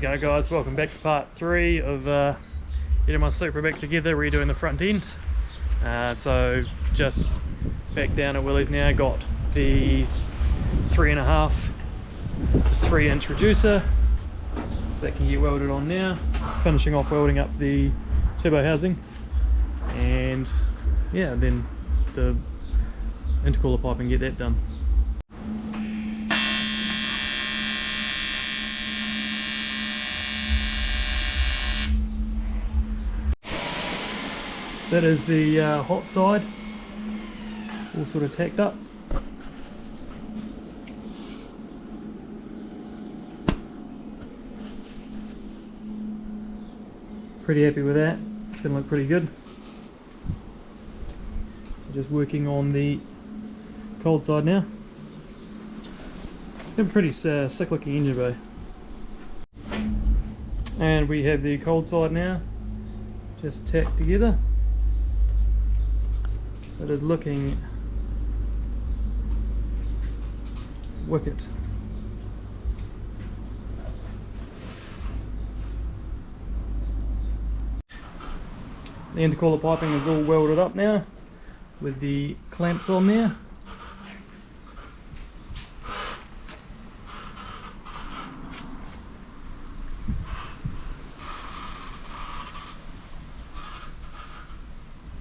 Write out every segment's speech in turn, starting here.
go guys, welcome back to part 3 of getting my Supra back together, redoing the front end. So just back down at Willie's now, got the 3.5 to 3 inch reducer, so that can get welded on now. Finishing off welding up the turbo housing, and yeah, then the intercooler pipe and get that done. That is the hot side, all sort of tacked up. Pretty happy with that, it's going to look pretty good. So just working on the cold side now. It's got a pretty sick looking engine bay. And we have the cold side now, just tacked together. So it is looking wicked. The intercooler piping is all welded up now with the clamps on there.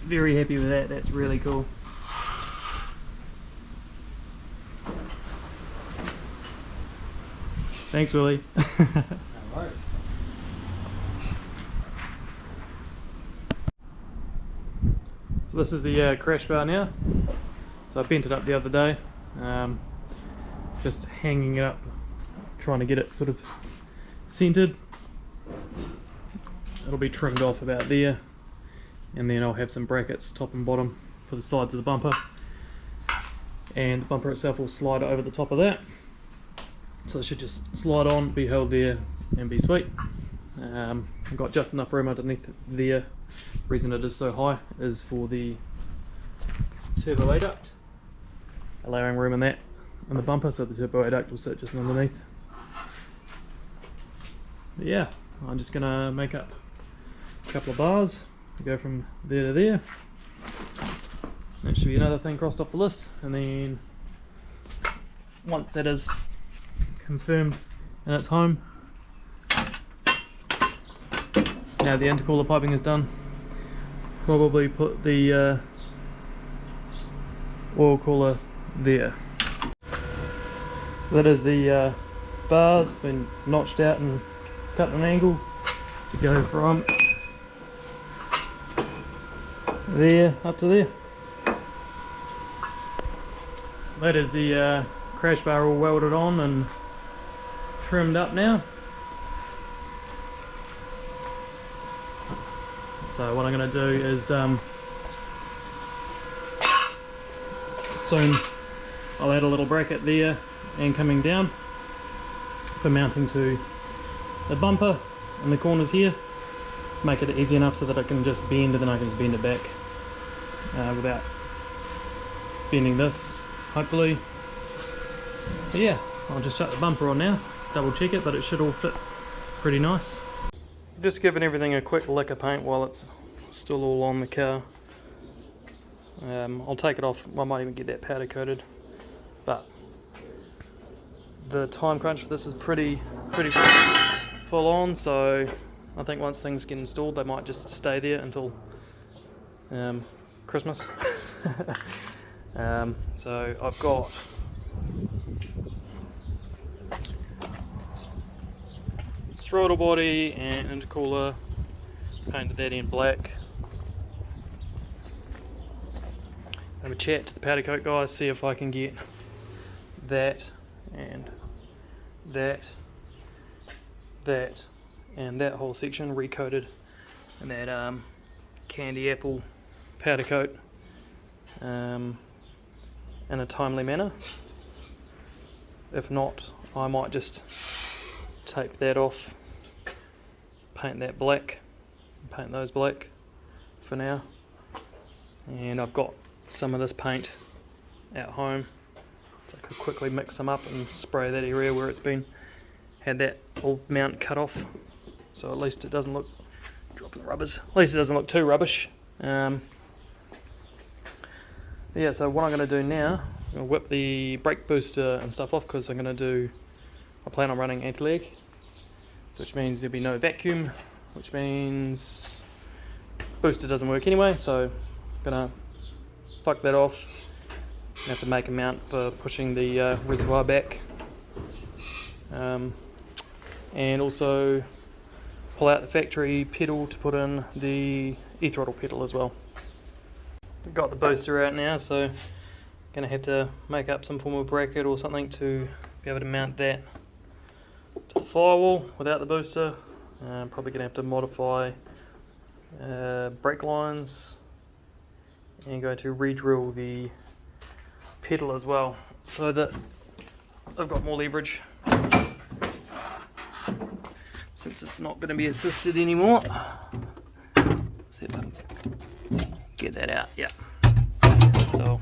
Very happy with that, that's really cool. Thanks Willie. No worries. So this is the crash bar now. So I bent it up the other day, just hanging it up, trying to get it sort of centered. It'll be trimmed off about there, and then I'll have some brackets top and bottom for the sides of the bumper, and the bumper itself will slide over the top of that, so it should just slide on, be held there and be sweet. I've got just enough room underneath there. The reason it is so high is for the turbo A duct, allowing room in that in the bumper, so the turbo A duct will sit just underneath. But yeah, I'm just gonna make up a couple of bars, go from there to there. That should be another thing crossed off the list, and then once that is confirmed and it's home, now the intercooler piping is done, probably put the oil cooler there. So that is the bars been notched out and cut at an angle to go from there up to there. That is the crash bar all welded on and trimmed up now. So what I'm going to do is soon I'll add a little bracket there and coming down for mounting to the bumper in the corners here. Make it easy enough so that it can just bend, and then I can just bend it back without bending this, hopefully. But yeah, I'll just shut the bumper on now, double check it, but it should all fit pretty nice. Just giving everything a quick lick of paint while it's still all on the car. I'll take it off, I might even get that powder coated, but the time crunch for this is pretty full on, so I think once things get installed they might just stay there until Christmas. So I've got throttle body and intercooler, painted that in black. Have a chat to the powder coat guys, see if I can get that and that and that whole section recoated in that candy apple powder coat in a timely manner. If not, I might just tape that off, paint that black, paint those black for now. And I've got some of this paint at home, so I could quickly mix them up and spray that area where it's been had that old mount cut off, so at least it doesn't look, dropping the rubbers, at least it doesn't look too rubbish. Yeah, so what I'm going to do now, I'm going to whip the brake booster and stuff off, because I plan on running anti-lag, which means there'll be no vacuum, which means booster doesn't work anyway, so I'm going to fuck that off. I have to make a mount for pushing the reservoir back, and also pull out the factory pedal to put in the e-throttle pedal as well. We've got the booster out now, so gonna have to make up some form of bracket or something to be able to mount that to the firewall without the booster. Probably gonna have to modify brake lines and going to re-drill the pedal as well so that I've got more leverage, since it's not going to be assisted anymore. See if I can get that out. Yeah. So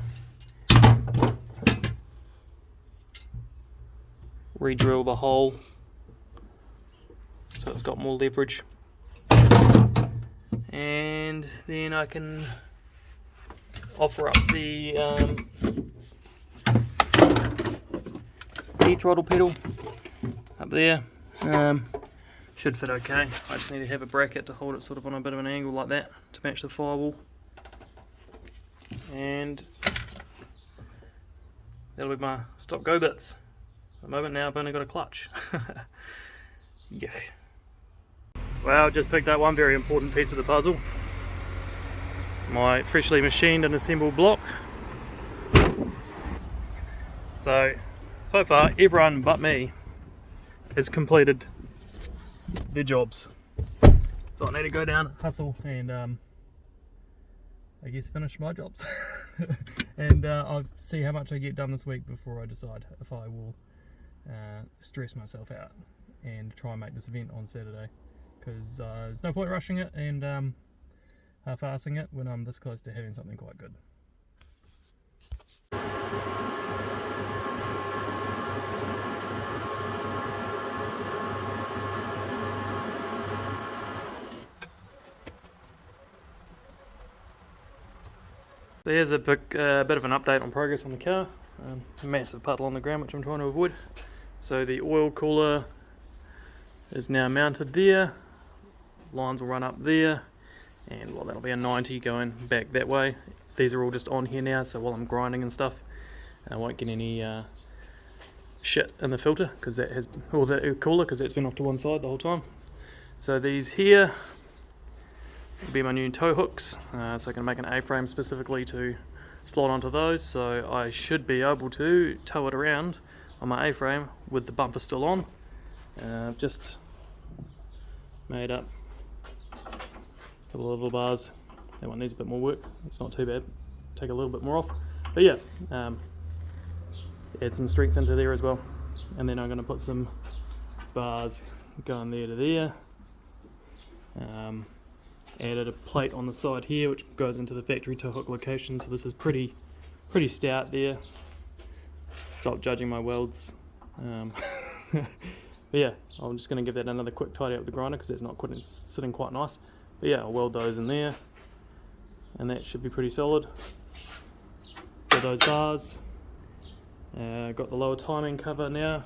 re-drill the hole so it's got more leverage, and then I can offer up the e-throttle pedal up there. Should fit okay. I just need to have a bracket to hold it sort of on a bit of an angle like that to match the firewall, and that'll be my stop go bits. At the moment now I've only got a clutch. Yeah. Well, just picked up one very important piece of the puzzle. My freshly machined and assembled block. So far everyone but me has completed their jobs. So I need to go down, hustle, and I guess finish my jobs. And I'll see how much I get done this week before I decide if I will stress myself out and try and make this event on Saturday, because there's no point rushing it and half-assing it when I'm this close to having something quite good. So here's a bit of an update on progress on the car. Massive puddle on the ground, which I'm trying to avoid. So the oil cooler is now mounted there. Lines will run up there, and well, that'll be a 90 going back that way. These are all just on here now, so while I'm grinding and stuff, I won't get any shit in the filter, because that has, or the cooler, because that's been off to one side the whole time. So these here will be my new tow hooks, so I can make an A-frame specifically to slot onto those, so I should be able to tow it around on my A-frame with the bumper still on. I've just made up a couple of little bars. That one needs a bit more work, it's not too bad, take a little bit more off, but yeah, add some strength into there as well. And then I'm going to put some bars going there to there. Added a plate on the side here which goes into the factory tow hook location, so this is pretty stout there. Stop judging my welds. But yeah, I'm just going to give that another quick tidy up with the grinder, because it's not sitting quite nice. But yeah, I'll weld those in there, and that should be pretty solid for those bars. Got the lower timing cover now,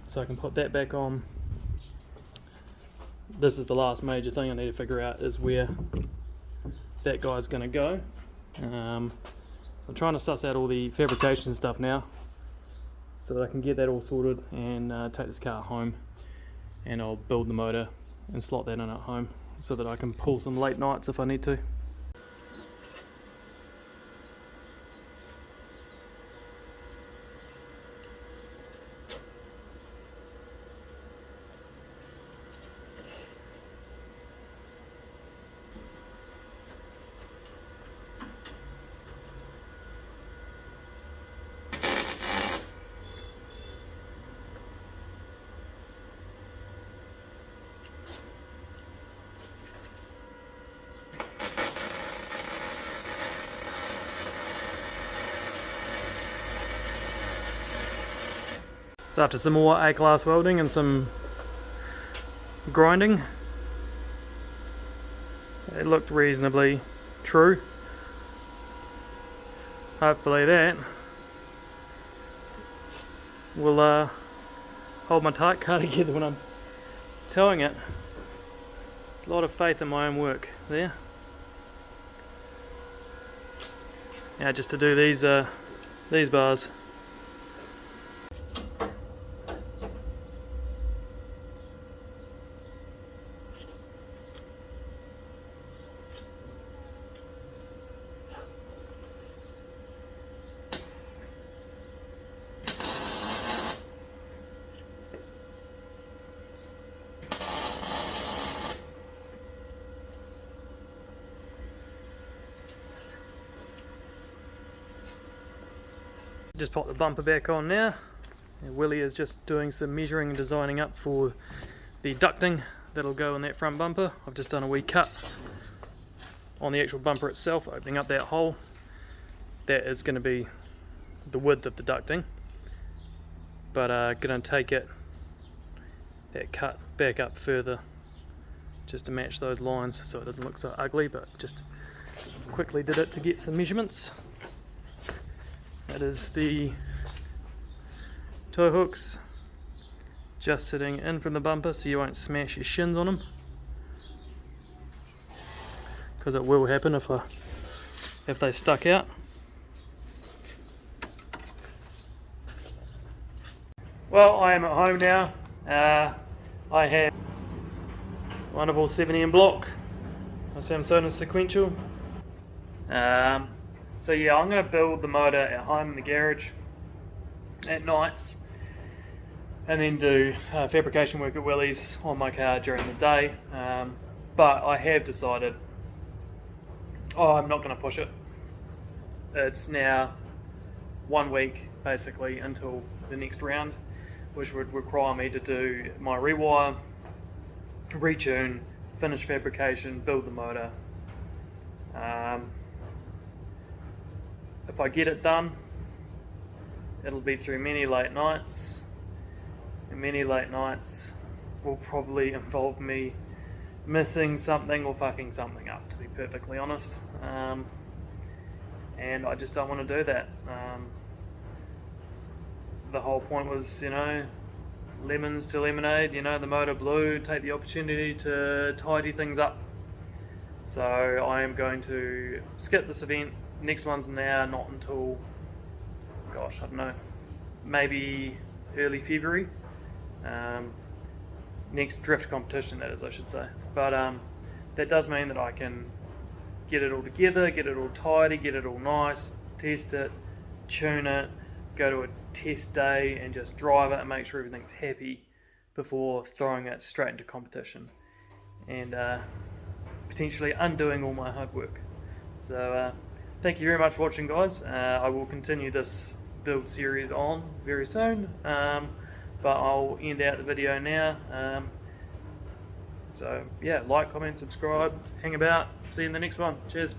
so I can put that back on. This is the last major thing I need to figure out, is where that guy's going to go. I'm trying to suss out all the fabrication stuff now, so that I can get that all sorted and take this car home, and I'll build the motor and slot that in at home so that I can pull some late nights if I need to. So after some more A-class welding and some grinding, it looked reasonably true. Hopefully that will hold my tight car together when I'm towing it. It's a lot of faith in my own work there. Now just to do these bars. Just pop the bumper back on now. Willie is just doing some measuring and designing up for the ducting that'll go in that front bumper. I've just done a wee cut on the actual bumper itself, opening up that hole. That is going to be the width of the ducting, but going to take that cut back up further just to match those lines so it doesn't look so ugly, but just quickly did it to get some measurements. That is the tow hooks just sitting in from the bumper so you won't smash your shins on them, because it will happen if they stuck out. Well, I am at home now. I have wonderful 7M block, my Samsonite sequential. So yeah, I'm going to build the motor at home in the garage at nights, and then do fabrication work at Willie's on my car during the day. But I have decided, I'm not going to push it. It's now 1 week basically until the next round, which would require me to do my rewire, retune, finish fabrication, build the motor. If I get it done, it'll be through many late nights, and many late nights will probably involve me missing something or fucking something up, to be perfectly honest. And I just don't want to do that. The whole point was, lemons to lemonade, the motor blew, take the opportunity to tidy things up. So I am going to skip this event. Next one's now not until, gosh, I don't know, maybe early February. Next drift competition, that is, I should say. But that does mean that I can get it all together, get it all tidy, get it all nice, test it, tune it, go to a test day and just drive it and make sure everything's happy before throwing it straight into competition and potentially undoing all my hard work. So thank you very much for watching, guys. I will continue this build series on very soon, but I'll end out the video now. So yeah, like, comment, subscribe, hang about, see you in the next one. Cheers.